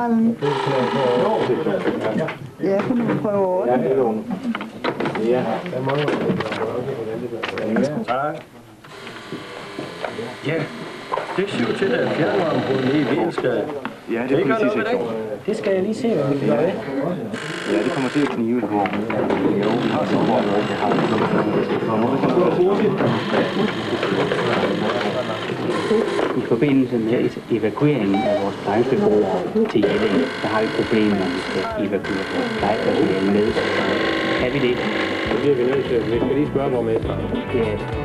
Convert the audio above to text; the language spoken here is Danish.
Harald. Ja, kan du prøve over det? Ja. Ja, det er jo til, at fjernvarme på nede i Vinskade. Ja, det er politisektoren. Det skal jeg lige se, hvad vi kan gøre. Ja, det kommer til at knive, hvor vi har så hårdt, at vi har I forbindelse med evakueringen af vores plejebeboere til Jelling, der har vi problemer, når vi skal evakuere vores plejepersonale med. Kan vi det? Det bliver vi nødt til. Vi skal lige spørge borgmesteren. Ja,